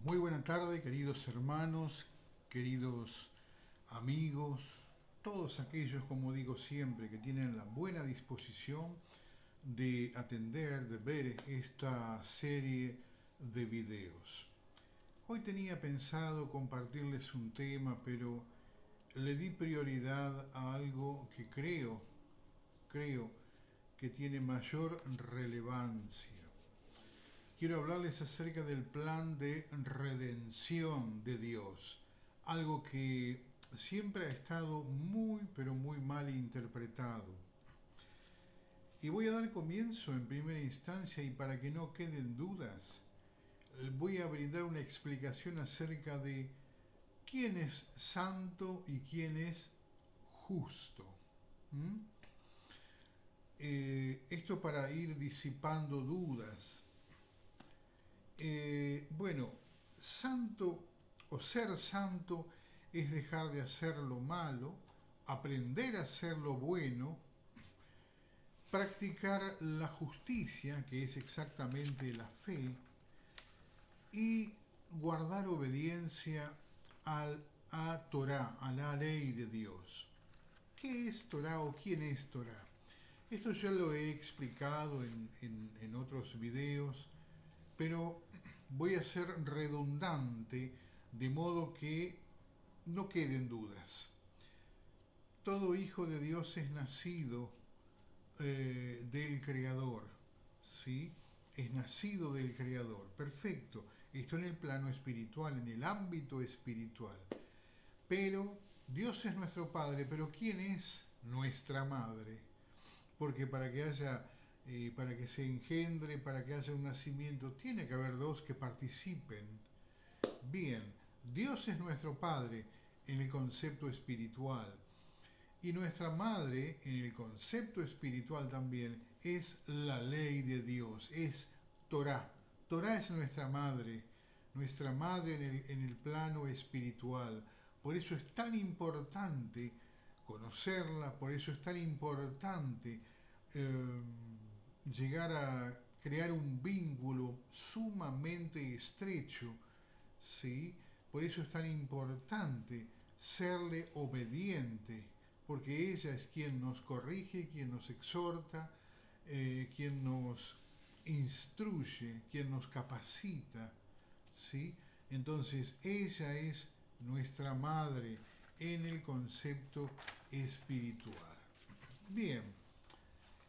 Muy buena tarde, queridos hermanos, queridos amigos, todos aquellos, como digo siempre, que tienen la buena disposición de atender, de ver esta serie de videos. Hoy tenía pensado compartirles un tema, pero le di prioridad a algo que creo que tiene mayor relevancia. Quiero hablarles acerca del plan de redención de Dios, algo que siempre ha estado muy, pero muy mal interpretado. Y voy a dar comienzo en primera instancia y para que no queden dudas, voy a brindar una explicación acerca de quién es santo y quién es justo. ¿Mm? Esto para ir disipando dudas. Bueno, santo o ser santo es dejar de hacer lo malo, aprender a hacer lo bueno, practicar la justicia, que es exactamente la fe, y guardar obediencia a Torah, a la ley de Dios. ¿Qué es Torah o quién es Torah? Esto ya lo he explicado en otros videos, pero voy a ser redundante de modo que no queden dudas. Todo hijo de Dios es nacido del Creador, ¿sí? Es nacido del Creador, perfecto. Esto en el plano espiritual, en el ámbito espiritual. Pero Dios es nuestro Padre, pero ¿quién es nuestra Madre? Porque para que se engendre, para que haya un nacimiento, tiene que haber dos que participen. Bien, Dios es nuestro Padre en el concepto espiritual y nuestra Madre en el concepto espiritual también es la ley de Dios, es Torah. Torah es nuestra madre en el plano espiritual. Por eso es tan importante conocerla, por eso es tan importante eh, llegar a crear un vínculo sumamente estrecho, ¿sí? Por eso es tan importante serle obediente, porque ella es quien nos corrige, quien nos exhorta, quien nos instruye, quien nos capacita, ¿sí? Entonces ella es nuestra madre en el concepto espiritual. Bien,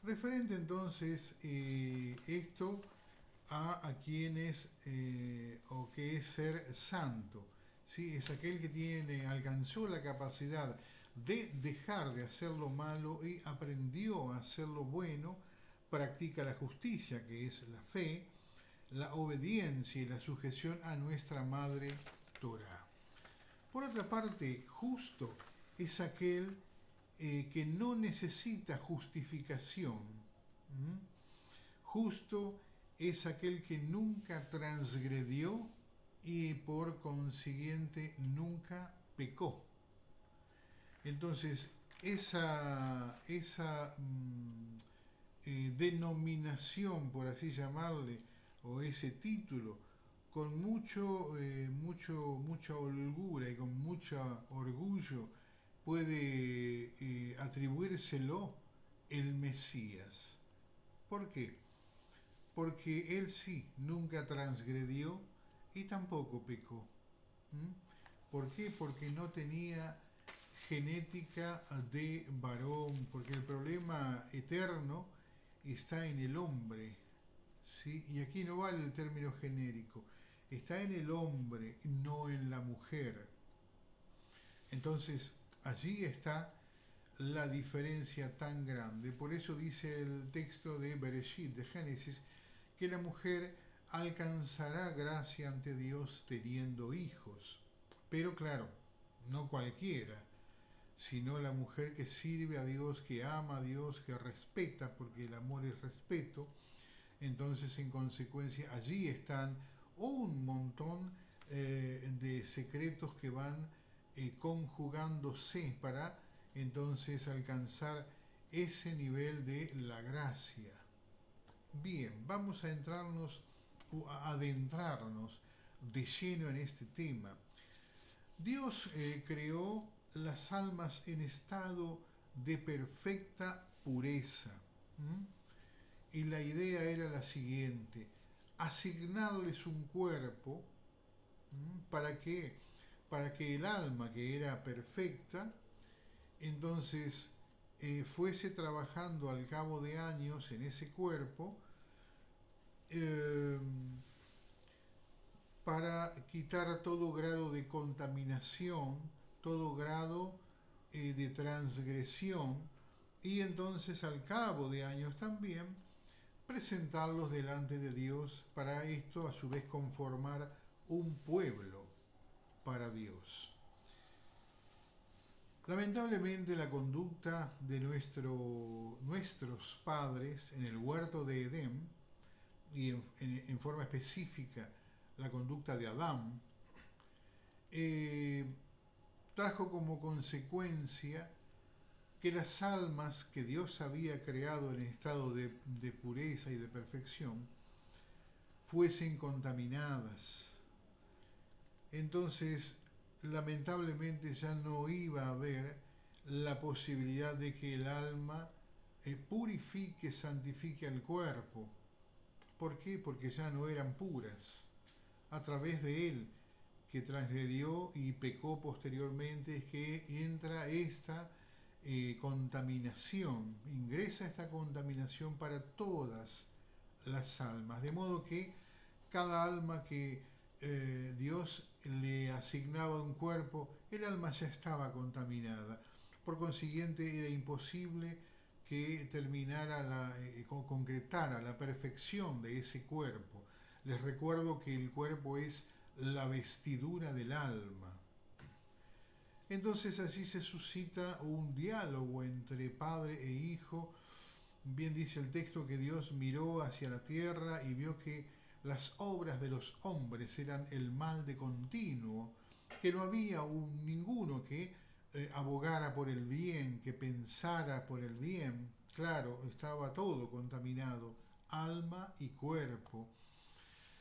referente entonces esto a quien es o que es ser santo. ¿Sí? Es aquel que alcanzó la capacidad de dejar de hacer lo malo y aprendió a hacer lo bueno, practica la justicia, que es la fe, la obediencia y la sujeción a nuestra madre Torah. Por otra parte, justo es aquel que no necesita justificación. ¿Mm? Justo es aquel que nunca transgredió y por consiguiente nunca pecó. Entonces, esa denominación, por así llamarle, o ese título, con mucha holgura y con mucho orgullo, puede atribuírselo el Mesías. ¿Por qué? Porque él sí nunca transgredió y tampoco pecó. ¿Mm? ¿Por qué? Porque no tenía genética de varón, porque el problema eterno está en el hombre, ¿sí? Y aquí no vale el término genérico, está en el hombre, no en la mujer. Entonces, allí está la diferencia tan grande. Por eso dice el texto de Bereshit, de Génesis, que la mujer alcanzará gracia ante Dios teniendo hijos. Pero claro, no cualquiera, sino la mujer que sirve a Dios, que ama a Dios, que respeta, porque el amor es respeto. Entonces, en consecuencia, allí están un montón de secretos que van conjugándose para entonces alcanzar ese nivel de la gracia. Bien, vamos a adentrarnos de lleno en este tema. Dios creó las almas en estado de perfecta pureza. ¿Mm? Y la idea era la siguiente: asignarles un cuerpo. ¿Para qué? Para que el alma, que era perfecta, entonces fuese trabajando al cabo de años en ese cuerpo, eh, para quitar todo grado de contaminación, todo grado de transgresión, y entonces al cabo de años también presentarlos delante de Dios, para esto a su vez conformar un pueblo para Dios. Lamentablemente la conducta de nuestros padres en el huerto de Edén, y en forma específica la conducta de Adán, eh, trajo como consecuencia que las almas que Dios había creado en estado de pureza y de perfección fuesen contaminadas. Entonces, lamentablemente ya no iba a haber la posibilidad de que el alma purifique, santifique al cuerpo. ¿Por qué? Porque ya no eran puras. A través de él, que transgredió y pecó posteriormente, es que entra esta contaminación, ingresa esta contaminación para todas las almas. De modo que cada alma que Dios le asignaba un cuerpo, el alma ya estaba contaminada. Por consiguiente, era imposible que terminara, concretara la perfección de ese cuerpo. Les recuerdo que el cuerpo es la vestidura del alma. Entonces allí se suscita un diálogo entre padre e hijo. Bien dice el texto que Dios miró hacia la tierra y vio que las obras de los hombres eran el mal de continuo, que no había ninguno que abogara por el bien, que pensara por el bien. Claro, estaba todo contaminado, alma y cuerpo.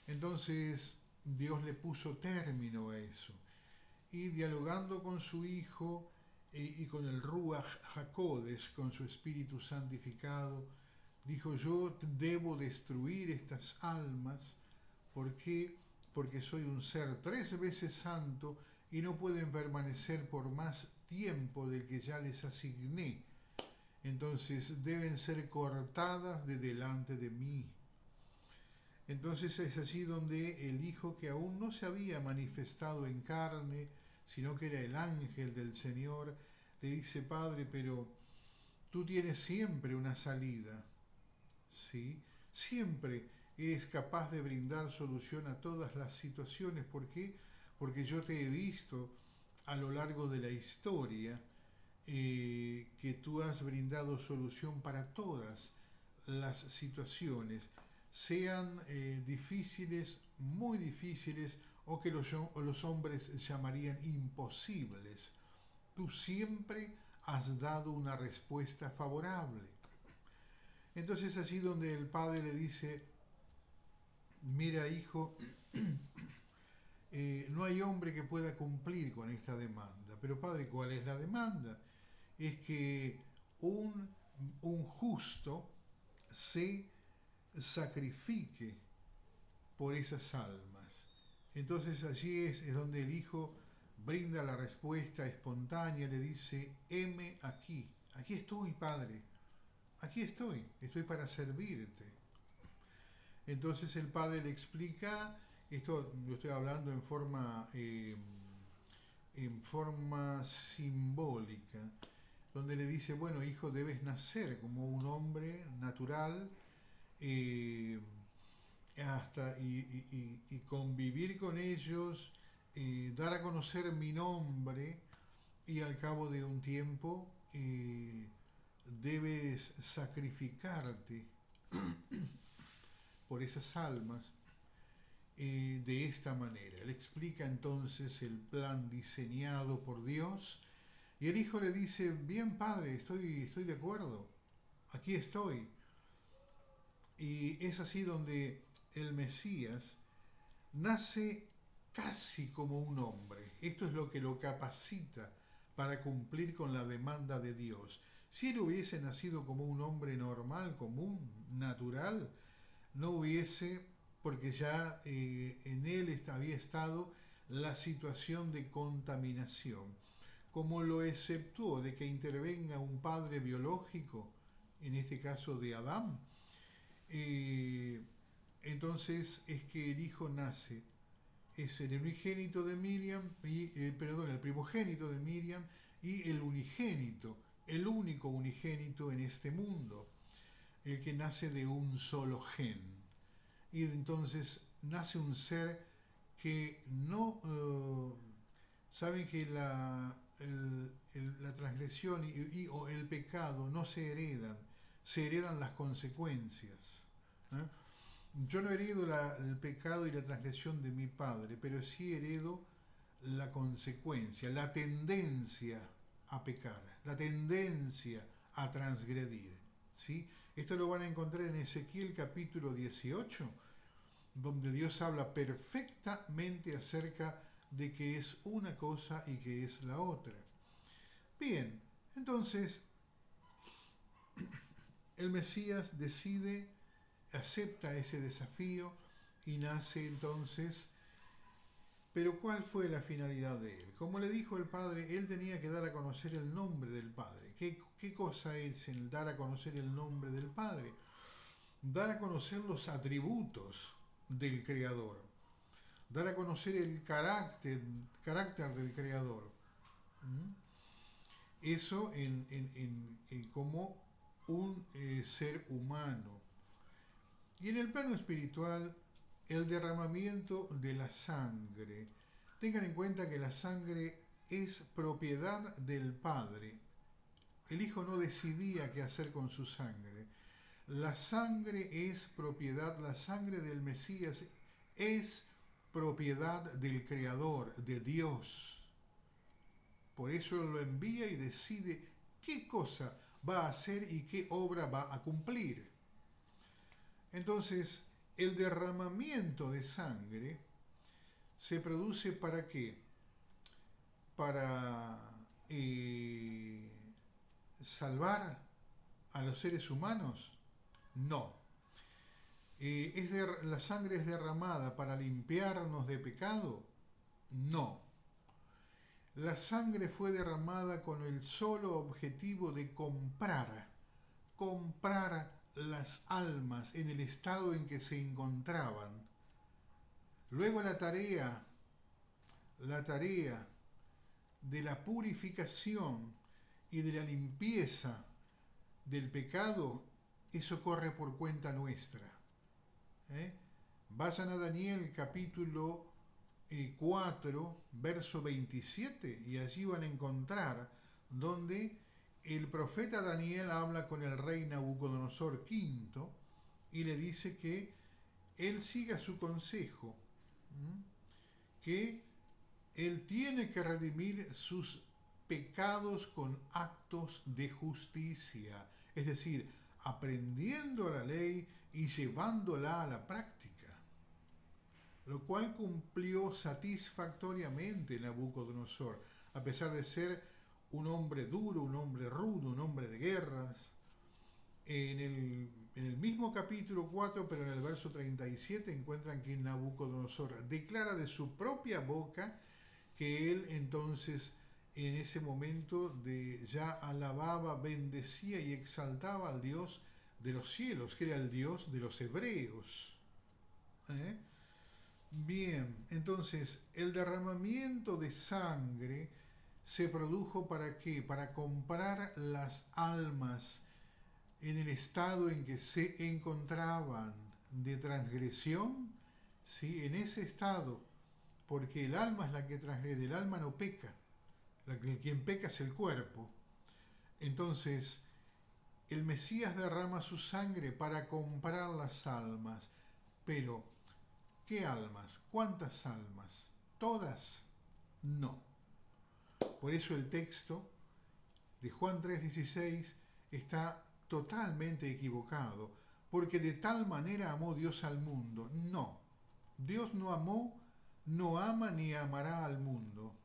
Entonces Dios le puso término a eso, y dialogando con su Hijo y con el Ruach HaKodesh, con su Espíritu santificado, dijo: yo debo destruir estas almas. ¿Por qué? Porque soy un ser 3 veces santo y no pueden permanecer por más tiempo del que ya les asigné. Entonces deben ser cortadas de delante de mí. Entonces es allí donde el Hijo, que aún no se había manifestado en carne, sino que era el ángel del Señor, le dice: Padre, pero tú tienes siempre una salida, ¿sí? Siempre eres capaz de brindar solución a todas las situaciones. ¿Por qué? Porque yo te he visto a lo largo de la historia, que tú has brindado solución para todas las situaciones, sean difíciles, muy difíciles, o que los hombres llamarían imposibles. Tú siempre has dado una respuesta favorable. Entonces allí donde el padre le dice: mira, hijo, no hay hombre que pueda cumplir con esta demanda. Pero padre, ¿cuál es la demanda? Es que un justo se sacrifique por esas almas. Entonces allí es donde el hijo brinda la respuesta espontánea, le dice: heme aquí, aquí estoy, padre, aquí estoy para servirte. Entonces el padre le explica, esto lo estoy hablando en forma simbólica, donde le dice: bueno, hijo, debes nacer como un hombre natural, eh, y convivir con ellos, dar a conocer mi nombre, y al cabo de un tiempo debes sacrificarte por esas almas de esta manera. Él explica entonces el plan diseñado por Dios, y el hijo le dice: bien, padre, estoy de acuerdo, aquí estoy. Y es así donde el Mesías nace casi como un hombre. Esto es lo que lo capacita para cumplir con la demanda de Dios. Si él hubiese nacido como un hombre normal, común, natural, no hubiese, porque ya en él había estado la situación de contaminación. Como lo exceptuó de que intervenga un padre biológico, en este caso de Adán, eh, entonces es que el hijo nace, es el unigénito de Miriam, el primogénito de Miriam y el unigénito, el único unigénito en este mundo, el que nace de un solo gen. Y entonces nace un ser que no... saben que la transgresión o el pecado no se heredan las consecuencias. ¿Eh? Yo no heredo el pecado y la transgresión de mi padre, pero sí heredo la consecuencia, la tendencia a pecar, la tendencia a transgredir. ¿Sí? Esto lo van a encontrar en Ezequiel capítulo 18, donde Dios habla perfectamente acerca de que es una cosa y que es la otra. Bien, entonces el Mesías decide, acepta ese desafío y nace entonces. Pero ¿cuál fue la finalidad de él? Como le dijo el Padre, él tenía que dar a conocer el nombre del Padre. ¿Qué cosa es el dar a conocer el nombre del Padre? Dar a conocer los atributos del Creador. Dar a conocer el carácter del Creador. ¿Mm? Eso como un ser humano. Y en el plano espiritual, el derramamiento de la sangre. Tengan en cuenta que la sangre es propiedad del Padre. El Hijo no decidía qué hacer con su sangre. La sangre es propiedad, la sangre del Mesías es propiedad del Creador, de Dios. Por eso Él lo envía y decide qué cosa va a hacer y qué obra va a cumplir. Entonces, el derramamiento de sangre se produce ¿para qué? Para salvar a los seres humanos. No. ¿La sangre es derramada para limpiarnos de pecado? No. La sangre fue derramada con el solo objetivo de comprar las almas en el estado en que se encontraban. Luego la tarea de la purificación y de la limpieza del pecado, eso corre por cuenta nuestra. Vayan a Daniel capítulo 4, verso 27, y allí van a encontrar donde el profeta Daniel habla con el rey Nabucodonosor V y le dice que él siga su consejo, que él tiene que redimir sus pecados con actos de justicia, es decir, aprendiendo la ley y llevándola a la práctica, lo cual cumplió satisfactoriamente Nabucodonosor, a pesar de ser un hombre duro, un hombre rudo, un hombre de guerras. En el mismo capítulo 4, pero en el verso 37, encuentran que Nabucodonosor declara de su propia boca que él entonces en ese momento ya alababa, bendecía y exaltaba al Dios de los cielos, que era el Dios de los hebreos. Bien, entonces el derramamiento de sangre se produjo ¿para qué? Para comprar las almas en el estado en que se encontraban de transgresión, ¿sí? En ese estado, porque el alma es la que transgrede, el alma no peca, quien peca es el cuerpo. Entonces, el Mesías derrama su sangre para comprar las almas, pero ¿qué almas? ¿Cuántas almas? ¿Todas? No. Por eso el texto de Juan 3:16 está totalmente equivocado, porque de tal manera amó Dios al mundo. No, Dios no amó no ama ni amará al mundo.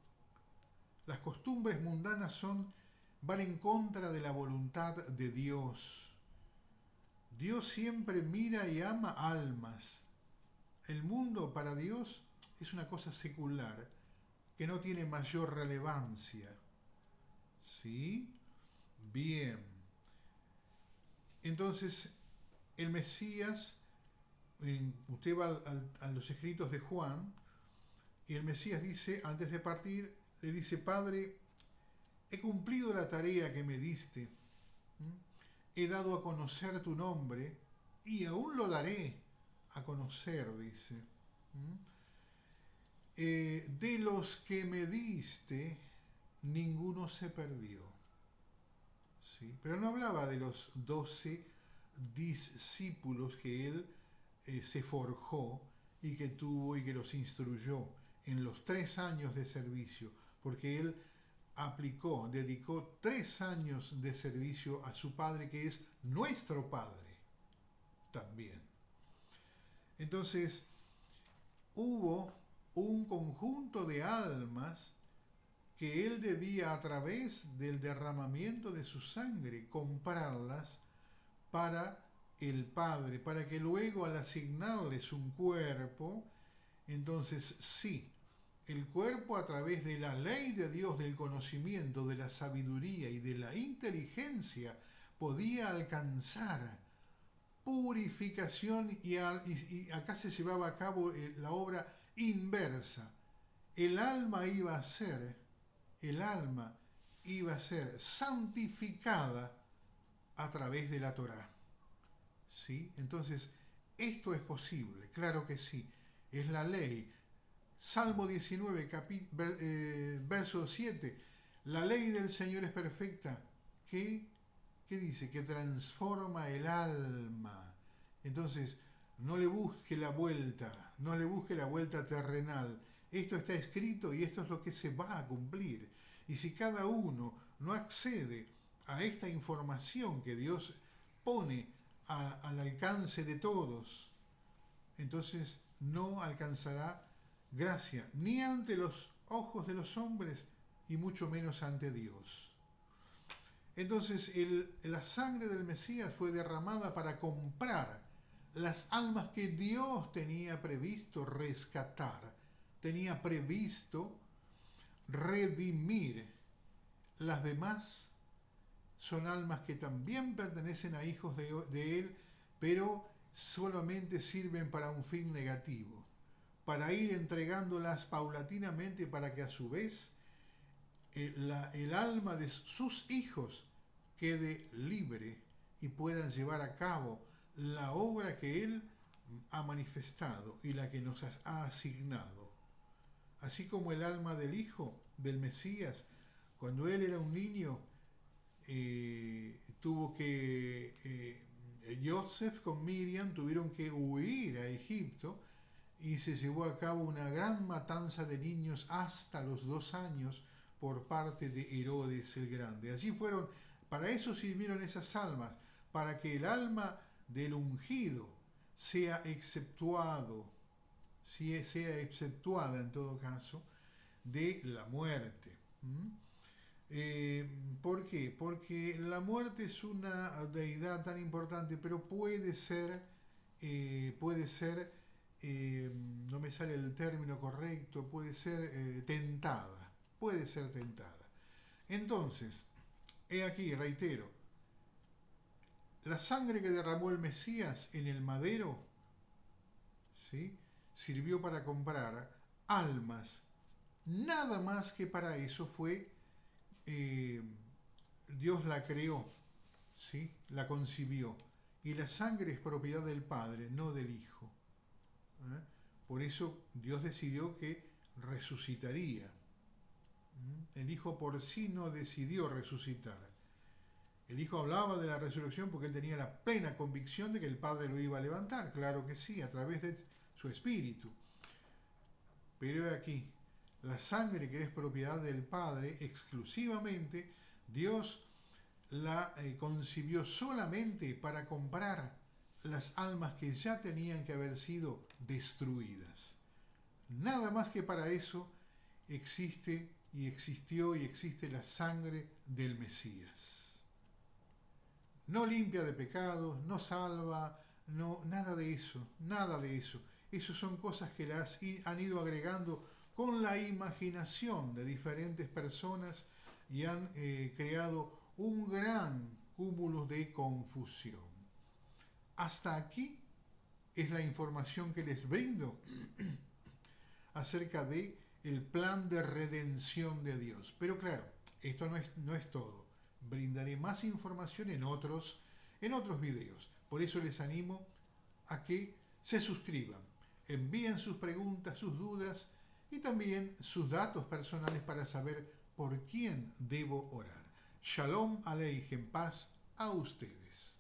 Las costumbres mundanas van en contra de la voluntad de Dios. Dios siempre mira y ama almas. El mundo para Dios es una cosa secular que no tiene mayor relevancia. ¿Sí? Bien. Entonces, el Mesías, usted va a los escritos de Juan, y el Mesías dice, antes de partir, le dice: Padre, he cumplido la tarea que me diste, he dado a conocer tu nombre, y aún lo daré a conocer, dice. De los que me diste, ninguno se perdió. ¿Sí? Pero no hablaba de los 12 discípulos que él se forjó y que tuvo y que los instruyó en los 3 años de servicio, porque él dedicó 3 años de servicio a su Padre, que es nuestro Padre también. Entonces, hubo un conjunto de almas que él debía, a través del derramamiento de su sangre, comprarlas para el Padre, para que luego, al asignarles un cuerpo, entonces sí, el cuerpo, a través de la ley de Dios, del conocimiento, de la sabiduría y de la inteligencia, podía alcanzar purificación, y acá se llevaba a cabo la obra inversa. El alma iba a ser santificada a través de la Torá. ¿Sí? Entonces, esto es posible, claro que sí, es la ley. Salmo 19, verso 7, la ley del Señor es perfecta, ¿qué dice? Que transforma el alma. Entonces, no le busque la vuelta terrenal. Esto está escrito y esto es lo que se va a cumplir. Y si cada uno no accede a esta información que Dios pone al alcance de todos, entonces no alcanzará gracia ni ante los ojos de los hombres y mucho menos ante Dios. Entonces la sangre del Mesías fue derramada para comprar las almas que Dios tenía previsto rescatar, tenía previsto redimir. Las demás son almas que también pertenecen a hijos de Él, pero solamente sirven para un fin negativo, para ir entregándolas paulatinamente, para que a su vez el alma de sus hijos quede libre y puedan llevar a cabo la obra que Él ha manifestado y la que nos ha asignado. Así como el alma del Hijo, del Mesías, cuando Él era un niño, Joseph con Miriam tuvieron que huir a Egipto, y se llevó a cabo una gran matanza de niños hasta los 2 años por parte de Herodes el Grande. Para eso sirvieron esas almas, para que el alma del ungido sea exceptuada en todo caso de la muerte. ¿Por qué? Porque la muerte es una deidad tan importante, pero puede ser, no me sale el término correcto, puede ser tentada. Entonces, he aquí, reitero, la sangre que derramó el Mesías en el madero, ¿sí?, sirvió para comprar almas. Nada más que para eso fue, Dios la creó, ¿sí?, la concibió. Y la sangre es propiedad del Padre, no del Hijo. Por eso Dios decidió que resucitaría. El Hijo por sí no decidió resucitar. El Hijo hablaba de la resurrección porque él tenía la plena convicción de que el Padre lo iba a levantar, claro que sí, a través de su Espíritu. Pero aquí, la sangre que es propiedad del Padre exclusivamente, Dios la concibió solamente para comprar las almas que ya tenían que haber sido destruidas. Nada más que para eso existe y existió y existe la sangre del Mesías. No limpia de pecados, no salva, no, nada de eso, nada de eso. Esas son cosas que las han ido agregando con la imaginación de diferentes personas y han creado un gran cúmulo de confusión. Hasta aquí es la información que les brindo acerca de el plan de redención de Dios. Pero claro, esto no es todo. Brindaré más información en otros videos. Por eso les animo a que se suscriban, envíen sus preguntas, sus dudas y también sus datos personales para saber por quién debo orar. Shalom Aleichem, paz a ustedes.